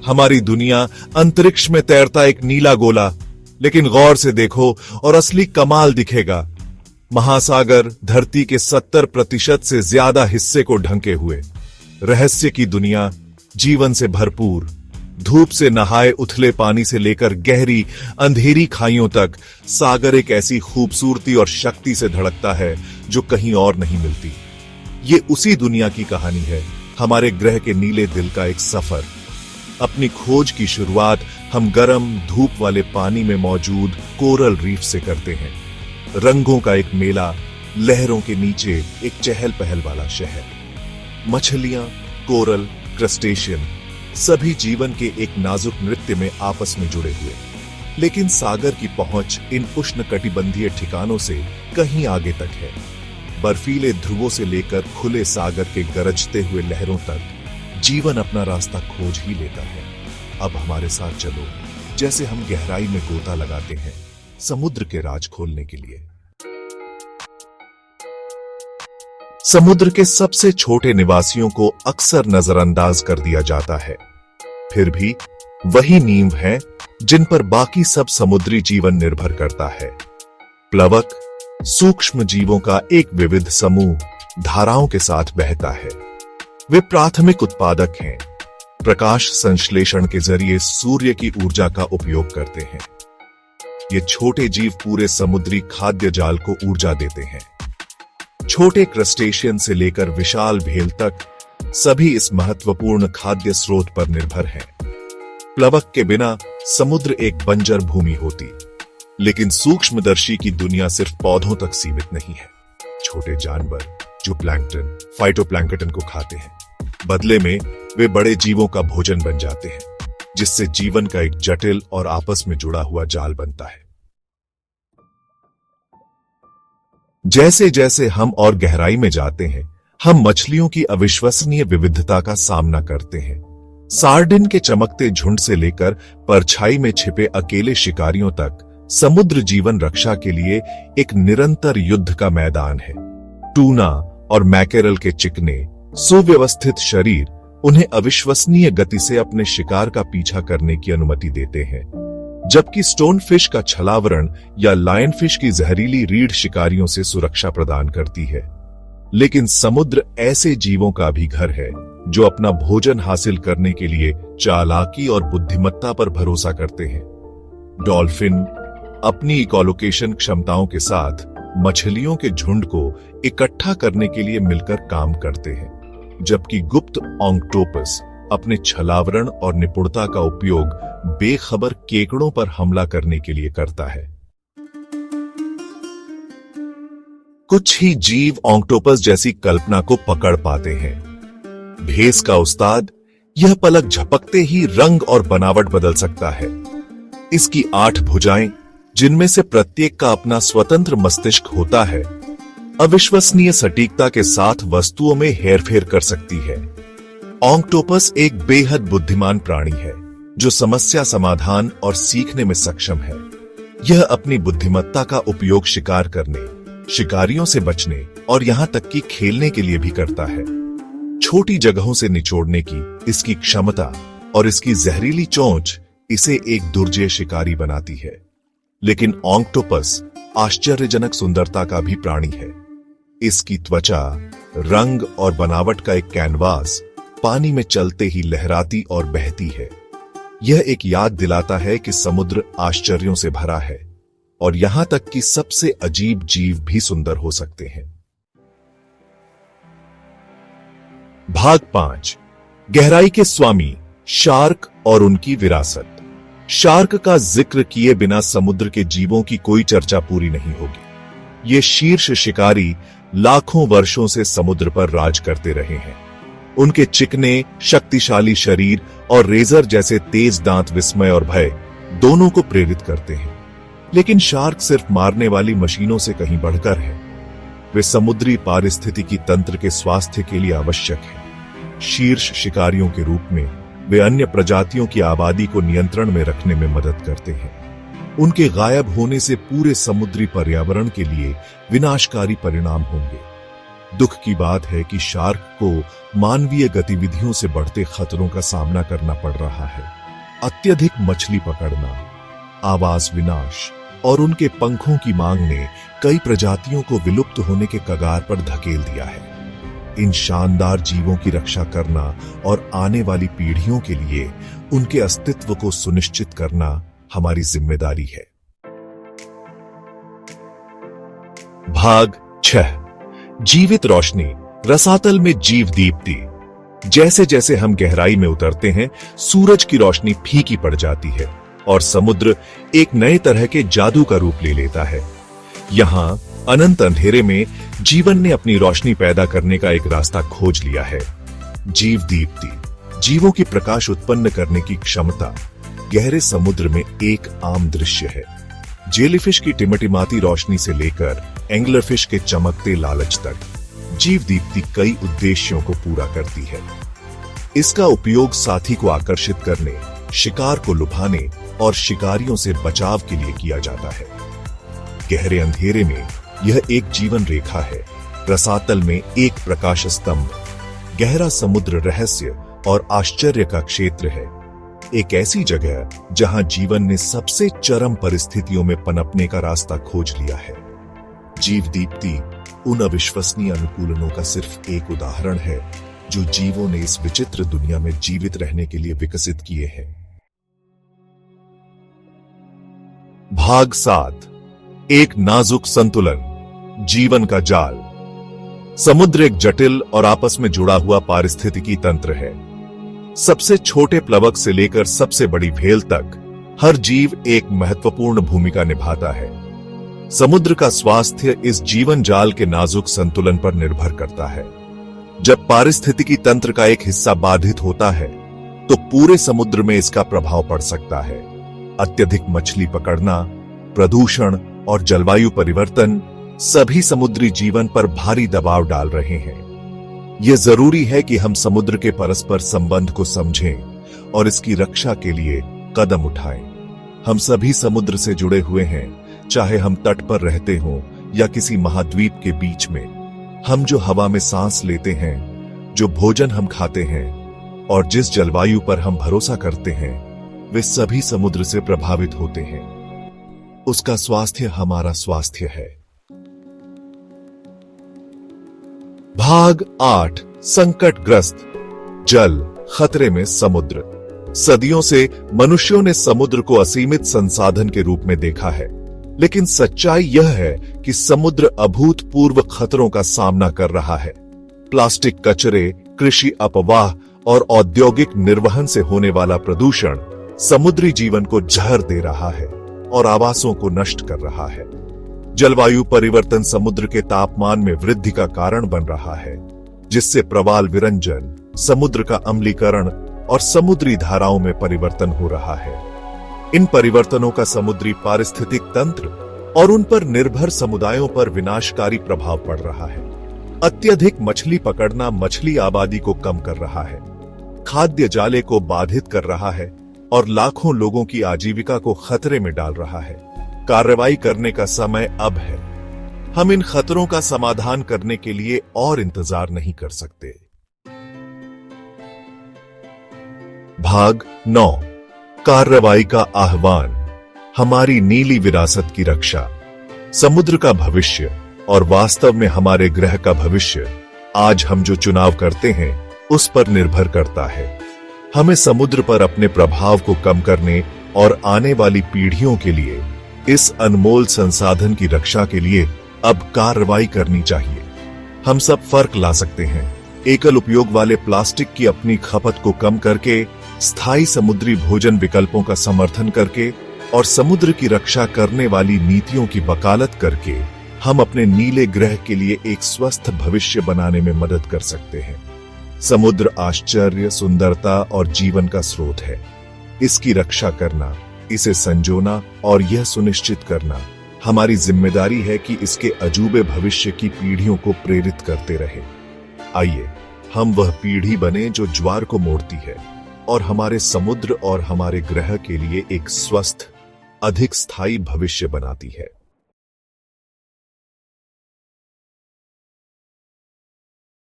हमारी दुनिया अंतरिक्ष में तैरता एक नीला गोला, लेकिन गौर से देखो और असली कमाल दिखेगा। महासागर धरती के 70% से ज्यादा हिस्से को ढंके हुए, रहस्य की दुनिया, जीवन से भरपूर, धूप से नहाए उथले पानी से लेकर गहरी अंधेरी खाइयों तक, सागर एक ऐसी खूबसूरती और शक्ति से धड़कता है जो कहीं और नहीं मिलती। ये उसी दुनिया की कहानी है, हमारे ग्रह के नीले दिल का एक सफर। अपनी खोज की शुरुआत हम गर्म धूप वाले पानी में मौजूद कोरल रीफ से करते हैं। रंगों का एक मेला, लहरों के नीचे एक चहल पहल वाला शहर। मछलियां, कोरल, क्रस्टेशियन, सभी जीवन के एक नाजुक नृत्य में आपस में जुड़े हुए। लेकिन सागर की पहुंच इन उष्णकटिबंधीय ठिकानों से कहीं आगे तक है। बर्फीले ध्रुवों से लेकर खुले सागर के गरजते हुए लहरों तक जीवन अपना रास्ता खोज ही लेता है। अब हमारे साथ चलो, जैसे हम गहराई में गोता लगाते हैं समुद्र के राज खोलने के लिए। समुद्र के सबसे छोटे निवासियों को अक्सर नजरअंदाज कर दिया जाता है, फिर भी वही नींव हैं जिन पर बाकी सब समुद्री जीवन निर्भर करता है। प्लवक, सूक्ष्म जीवों का एक विविध समूह धाराओं के साथ बहता है। वे प्राथमिक उत्पादक हैं, प्रकाश संश्लेषण के जरिए सूर्य की ऊर्जा का उपयोग करते हैं। ये छोटे जीव पूरे समुद्री खाद्य जाल को ऊर्जा देते हैं। छोटे क्रस्टेशियन से लेकर विशाल भेल तक सभी इस महत्वपूर्ण खाद्य स्रोत पर निर्भर हैं। प्लवक के बिना समुद्र एक बंजर भूमि होती, लेकिन सूक्ष्मदर्शी की दुनिया सिर्फ पौधों तक सीमित नहीं है। छोटे जानवर जो प्लैंकटन, फाइटोप्लैंकटन को खाते हैं, बदले में वे बड़े जीवों का भोजन बन जाते हैं, जिससे जीवन का एक जटिल और आपस में जुड़ा हुआ जाल बनता है। जैसे जैसे हम और गहराई में जाते हैं, हम मछलियों की अविश्वसनीय विविधता का सामना करते हैं। सार्डिन के चमकते झुंड से लेकर परछाई में छिपे अकेले शिकारियों तक, समुद्र जीवन रक्षा के लिए एक निरंतर युद्ध का मैदान है। टूना और मैकेरल के चिकने, सुव्यवस्थित शरीर उन्हें अविश्वसनीय गति से अपने शिकार का पीछा करने की अनुमति देते हैं, जबकि स्टोनफिश का छलावरण या लायनफिश की जहरीली रीढ़ शिकारियों से सुरक्षा प्रदान करती है। लेकिन समुद्र ऐसे जीवों का भी घर है जो अपना भोजन हासिल करने के लिए चालाकी और बुद्धिमत्ता पर भरोसा करते हैं। डॉल्फिन अपनी इकोलोकेशन क्षमताओं के साथ मछलियों के झुंड को इकट्ठा करने के लिए मिलकर काम करते हैं, जबकि गुप्त ऑक्टोपस अपने छलावरण और निपुणता का उपयोग बेखबर केकड़ों पर हमला करने के लिए करता है। कुछ ही जीव ऑक्टोपस जैसी कल्पना को पकड़ पाते हैं। भेस का उस्ताद यह पलक झपकते ही रंग और बनावट बदल सकता है। इसकी 8 भुजाएं, जिनमें से प्रत्येक का अपना स्वतंत्र मस्तिष्क होता है, अविश्वसनीय सटीकता के साथ वस्तुओं में हेरफेर कर सकती है। ऑक्टोपस एक बेहद बुद्धिमान प्राणी है जो समस्या समाधान और सीखने में सक्षम है। यह अपनी बुद्धिमत्ता का उपयोग शिकार करने, शिकारियों से बचने और यहां तक कि खेलने के लिए भी करता है। छोटी जगहों से निचोड़ने की इसकी क्षमता और इसकी जहरीली चोंच इसे एक दुर्जय शिकारी बनाती है। लेकिन ऑक्टोपस आश्चर्यजनक सुंदरता का भी प्राणी है। इसकी त्वचा, रंग और बनावट का एक कैनवास पानी में चलते ही लहराती और बहती है। यह एक याद दिलाता है कि समुद्र आश्चर्यों से भरा है और यहां तक कि सबसे अजीब जीव भी सुंदर हो सकते हैं। भाग 5, गहराई के स्वामी, शार्क और उनकी विरासत। शार्क का जिक्र किए बिना समुद्र के जीवों की कोई चर्चा पूरी नहीं होगी। ये शीर्ष शिकारी लाखों वर्षों से समुद्र पर राज करते रहे हैं। उनके चिकने, शक्तिशाली शरीर और रेजर जैसे तेज दांत विस्मय और भय दोनों को प्रेरित करते हैं। लेकिन शार्क सिर्फ मारने वाली मशीनों से कहीं बढ़कर है। वे समुद्री पारिस्थितिकी तंत्र के स्वास्थ्य के लिए आवश्यक हैं। शीर्ष शिकारियों के रूप में वे अन्य प्रजातियों की आबादी को नियंत्रण में रखने में मदद करते हैं। उनके गायब होने से पूरे समुद्री पर्यावरण के लिए विनाशकारी परिणाम होंगे। दुख की बात है कि शार्क को मानवीय गतिविधियों से बढ़ते खतरों का सामना करना पड़ रहा है। अत्यधिक मछली पकड़ना, आवास विनाश और उनके पंखों की मांग ने कई प्रजातियों को विलुप्त होने के कगार पर धकेल दिया है। इन शानदार जीवों की रक्षा करना और आने वाली पीढ़ियों के लिए उनके अस्तित्व को सुनिश्चित करना हमारी जिम्मेदारी है। भाग 6, जीवित रोशनी, रसातल में जीव दीप्ति। जैसे जैसे हम गहराई में उतरते हैं, सूरज की रोशनी फीकी पड़ जाती है और समुद्र एक नए तरह के जादू का रूप ले लेता है। यहां अनंत अंधेरे में जीवन ने अपनी रोशनी पैदा करने का एक रास्ता खोज लिया है। जीव दीप्ति, जीवों की प्रकाश उत्पन्न करने की क्षमता गहरे समुद्र में एक आम दृश्य है। जेलीफिश की टिमटिमाती रोशनी से लेकर एंग्लरफिश के चमकते लालच तक, जीव दीप्ति कई उद्देश्यों को पूरा करती है। इसका उपयोग साथी को आकर्षित करने, शिकार को लुभाने और शिकारियों से बचाव के लिए किया जाता है। गहरे अंधेरे में यह एक जीवन रेखा है, रसातल में एक प्रकाश स्तंभ। गहरा समुद्र रहस्य और आश्चर्य का क्षेत्र है, एक ऐसी जगह जहां जीवन ने सबसे चरम परिस्थितियों में पनपने का रास्ता खोज लिया है। जीव दीप्ति उन अविश्वसनीय अनुकूलनों का सिर्फ एक उदाहरण है जो जीवों ने इस विचित्र दुनिया में जीवित रहने के लिए विकसित किए हैं। भाग 7, एक नाजुक संतुलन, जीवन का जाल। समुद्र एक जटिल और आपस में जुड़ा हुआ पारिस्थितिकी तंत्र है। सबसे छोटे प्लवक से लेकर सबसे बड़ी व्हेल तक हर जीव एक महत्वपूर्ण भूमिका निभाता है। समुद्र का स्वास्थ्य इस जीवन जाल के नाजुक संतुलन पर निर्भर करता है। जब पारिस्थितिकी तंत्र का एक हिस्सा बाधित होता है तो पूरे समुद्र में इसका प्रभाव पड़ सकता है। अत्यधिक मछली पकड़ना, प्रदूषण और जलवायु परिवर्तन सभी समुद्री जीवन पर भारी दबाव डाल रहे हैं। यह जरूरी है कि हम समुद्र के परस्पर संबंध को समझें और इसकी रक्षा के लिए कदम उठाएं। हम सभी समुद्र से जुड़े हुए हैं, चाहे हम तट पर रहते हों या किसी महाद्वीप के बीच में। हम जो हवा में सांस लेते हैं, जो भोजन हम खाते हैं और जिस जलवायु पर हम भरोसा करते हैं, वे सभी समुद्र से प्रभावित होते हैं। उसका स्वास्थ्य हमारा स्वास्थ्य है। भाग 8, संकटग्रस्त, जल, खतरे में समुद्र। सदियों से मनुष्यों ने समुद्र को असीमित संसाधन के रूप में देखा है, लेकिन सच्चाई यह है कि समुद्र अभूतपूर्व खतरों का सामना कर रहा है। प्लास्टिक कचरे, कृषि अपवाह और औद्योगिक निर्वहन से होने वाला प्रदूषण समुद्री जीवन को जहर दे रहा है और आवासों को नष्ट कर रहा है। जलवायु परिवर्तन समुद्र के तापमान में वृद्धि का कारण बन रहा है, जिससे प्रवाल विरंजन, समुद्र का अम्लीकरण और समुद्री धाराओं में परिवर्तन हो रहा है। इन परिवर्तनों का समुद्री पारिस्थितिक तंत्र और उन पर निर्भर समुदायों पर विनाशकारी प्रभाव पड़ रहा है। अत्यधिक मछली पकड़ना मछली आबादी को कम कर रहा है, खाद्य जाले को बाधित कर रहा है और लाखों लोगों की आजीविका को खतरे में डाल रहा है। कार्रवाई करने का समय अब है। हम इन खतरों का समाधान करने के लिए और इंतजार नहीं कर सकते। भाग 9, कार्रवाई का आह्वान, हमारी नीली विरासत की रक्षा। समुद्र का भविष्य और वास्तव में हमारे ग्रह का भविष्य आज हम जो चुनाव करते हैं उस पर निर्भर करता है। हमें समुद्र पर अपने प्रभाव को कम करने और आने वाली पीढ़ियों के लिए इस अनमोल संसाधन की रक्षा के लिए अब कार्रवाई करनी चाहिए। हम सब फर्क ला सकते हैं। एकल उपयोग वाले प्लास्टिक की अपनी खपत को कम करके, स्थायी समुद्री भोजन विकल्पों का समर्थन करके और समुद्र की रक्षा करने वाली नीतियों की वकालत करके हम अपने नीले ग्रह के लिए एक स्वस्थ भविष्य बनाने में मदद कर सकते हैं। समुद्र आश्चर्य, सुंदरता और जीवन का स्रोत है। इसकी रक्षा करना, इसे संजोना और यह सुनिश्चित करना हमारी जिम्मेदारी है कि इसके अजूबे भविष्य की पीढ़ियों को प्रेरित करते रहे। आइए हम वह पीढ़ी बने जो ज्वार को मोड़ती है और हमारे समुद्र और हमारे ग्रह के लिए एक स्वस्थ, अधिक स्थायी भविष्य बनाती है।